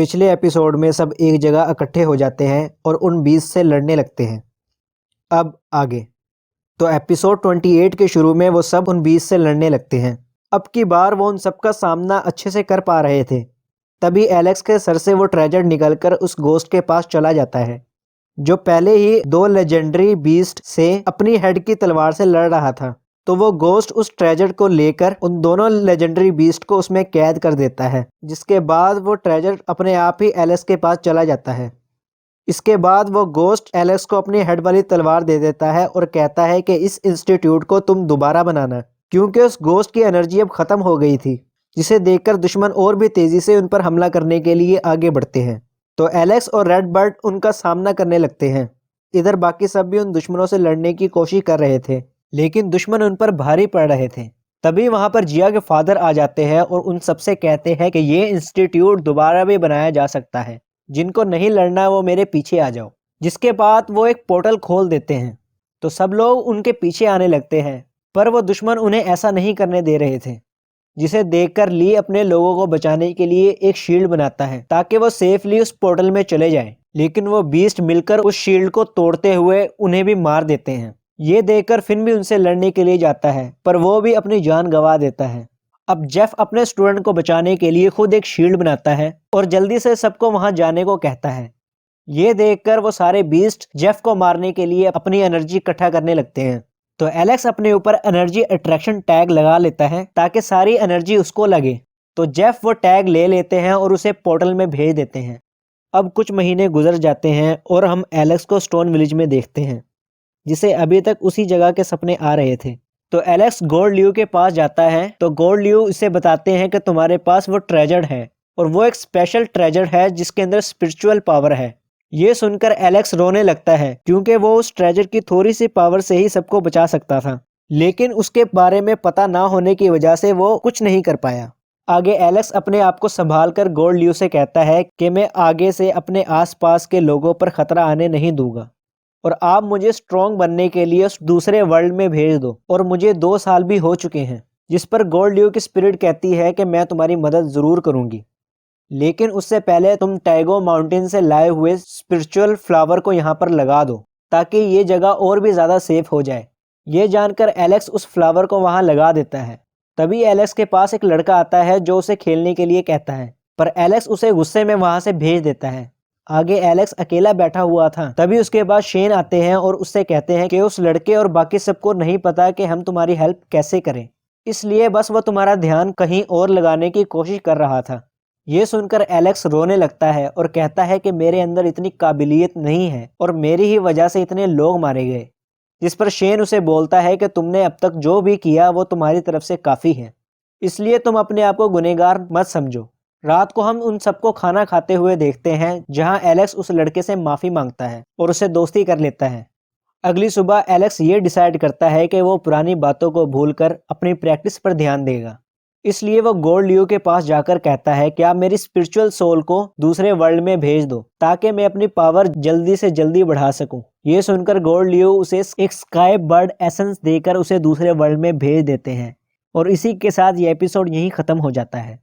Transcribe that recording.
पिछले एपिसोड में सब एक जगह इकट्ठे हो जाते हैं और उन 20 से लड़ने लगते हैं। अब आगे तो एपिसोड 28 के शुरू में वो सब उन 20 से लड़ने लगते हैं। अब की बार वो उन सबका सामना अच्छे से कर पा रहे थे। तभी एलेक्स के सर से वो ट्रेजर निकलकर उस गोस्ट के पास चला जाता है, जो पहले ही 2 लेजेंडरी बीस्ट से अपनी हेड की तलवार से लड़ रहा था। तो वो गोस्ट उस ट्रेजर को लेकर उन दोनों लेजेंडरी बीस्ट को उसमें कैद कर देता है, जिसके बाद वो ट्रेजर अपने आप ही एलेक्स के पास चला जाता है। इसके बाद वो गोस्ट एलेक्स को अपनी हेड वाली तलवार दे देता है और कहता है कि इस इंस्टीट्यूट को तुम दोबारा बनाना, क्योंकि उस गोस्ट की एनर्जी अब ख़त्म हो गई थी, जिसे देखकर दुश्मन और भी तेज़ी से उन पर हमला करने के लिए आगे बढ़ते हैं। तो एलेक्स और रेड बर्ड उनका सामना करने लगते हैं। इधर बाकी सब भी उन दुश्मनों से लड़ने की कोशिश कर रहे थे, लेकिन दुश्मन उन पर भारी पड़ रहे थे। तभी वहां पर जिया के फादर आ जाते हैं और उन सबसे कहते हैं कि ये इंस्टीट्यूट दोबारा भी बनाया जा सकता है, जिनको नहीं लड़ना वो मेरे पीछे आ जाओ। जिसके बाद वो एक पोर्टल खोल देते हैं, तो सब लोग उनके पीछे आने लगते हैं, पर वो दुश्मन उन्हें ऐसा नहीं करने दे रहे थे, जिसे देखकर ली अपने लोगों को बचाने के लिए एक शील्ड बनाता है ताकि वो सेफली उस पोर्टल में चले जाएं। लेकिन वो बीस्ट मिलकर उस शील्ड को तोड़ते हुए उन्हें भी मार देते हैं। ये देखकर फिन भी उनसे लड़ने के लिए जाता है, पर वो भी अपनी जान गंवा देता है। अब जेफ अपने स्टूडेंट को बचाने के लिए खुद एक शील्ड बनाता है और जल्दी से सबको वहां जाने को कहता है। ये देखकर वो सारे बीस्ट जेफ को मारने के लिए अपनी एनर्जी इकट्ठा करने लगते हैं। तो एलेक्स अपने ऊपर एनर्जी अट्रैक्शन टैग लगा लेता है ताकि सारी एनर्जी उसको लगे। तो जेफ वो टैग ले लेते हैं और उसे पोर्टल में भेज देते हैं। अब कुछ महीने गुजर जाते हैं और हम एलेक्स को स्टोन विलेज में देखते हैं, जिसे अभी तक उसी जगह के सपने आ रहे थे। तो एलेक्स गोल्ड ल्यू के पास जाता है, तो गोल्ड ल्यू इसे बताते हैं कि तुम्हारे पास वो ट्रेजर है और वो एक स्पेशल ट्रेजर है जिसके अंदर स्पिरिचुअल पावर है। ये सुनकर एलेक्स रोने लगता है, क्योंकि वो उस ट्रेजर की थोड़ी सी पावर से ही सबको बचा सकता था, लेकिन उसके बारे में पता ना होने की वजह से वो कुछ नहीं कर पाया। आगे एलेक्स अपने आप को संभाल कर गोल्ड ल्यू से कहता है कि मैं आगे से अपने आसपास के लोगों पर खतरा आने नहीं दूंगा और आप मुझे स्ट्रॉन्ग बनने के लिए उस दूसरे वर्ल्ड में भेज दो। और मुझे 2 साल भी हो चुके हैं। जिस पर गोल्ड ल्यू की स्पिरिट कहती है कि मैं तुम्हारी मदद जरूर करूंगी, लेकिन उससे पहले तुम टैगो माउंटेन से लाए हुए स्पिरिचुअल फ्लावर को यहाँ पर लगा दो, ताकि ये जगह और भी ज़्यादा सेफ हो जाए। ये जानकर एलेक्स उस फ्लावर को वहाँ लगा देता है। तभी एलेक्स के पास एक लड़का आता है जो उसे खेलने के लिए कहता है, पर एलेक्स उसे गुस्से में वहाँ से भेज देता है। आगे एलेक्स अकेला बैठा हुआ था। तभी उसके बाद शेन आते हैं और उससे कहते हैं कि उस लड़के और बाकी सबको नहीं पता कि हम तुम्हारी हेल्प कैसे करें, इसलिए बस वो तुम्हारा ध्यान कहीं और लगाने की कोशिश कर रहा था। ये सुनकर एलेक्स रोने लगता है और कहता है कि मेरे अंदर इतनी काबिलियत नहीं है और मेरी ही वजह से इतने लोग मारे गए। जिस पर शेन उसे बोलता है कि तुमने अब तक जो भी किया वो तुम्हारी तरफ से काफ़ी है, इसलिए तुम अपने आप को गुनहगार मत समझो। रात को हम उन सबको खाना खाते हुए देखते हैं, जहां एलेक्स उस लड़के से माफ़ी मांगता है और उसे दोस्ती कर लेता है। अगली सुबह एलेक्स ये डिसाइड करता है कि वो पुरानी बातों को भूलकर अपनी प्रैक्टिस पर ध्यान देगा। इसलिए वो गोल्ड ल्यू के पास जाकर कहता है कि आप मेरी स्पिरिचुअल सोल को दूसरे वर्ल्ड में भेज दो, ताकि मैं अपनी पावर जल्दी से जल्दी बढ़ा सकूं। ये सुनकर गोल्ड ल्यू उसे एक स्काई बर्ड एसेंस देकर उसे दूसरे वर्ल्ड में भेज देते हैं। और इसी के साथ ये एपिसोड यहीं ख़त्म हो जाता है।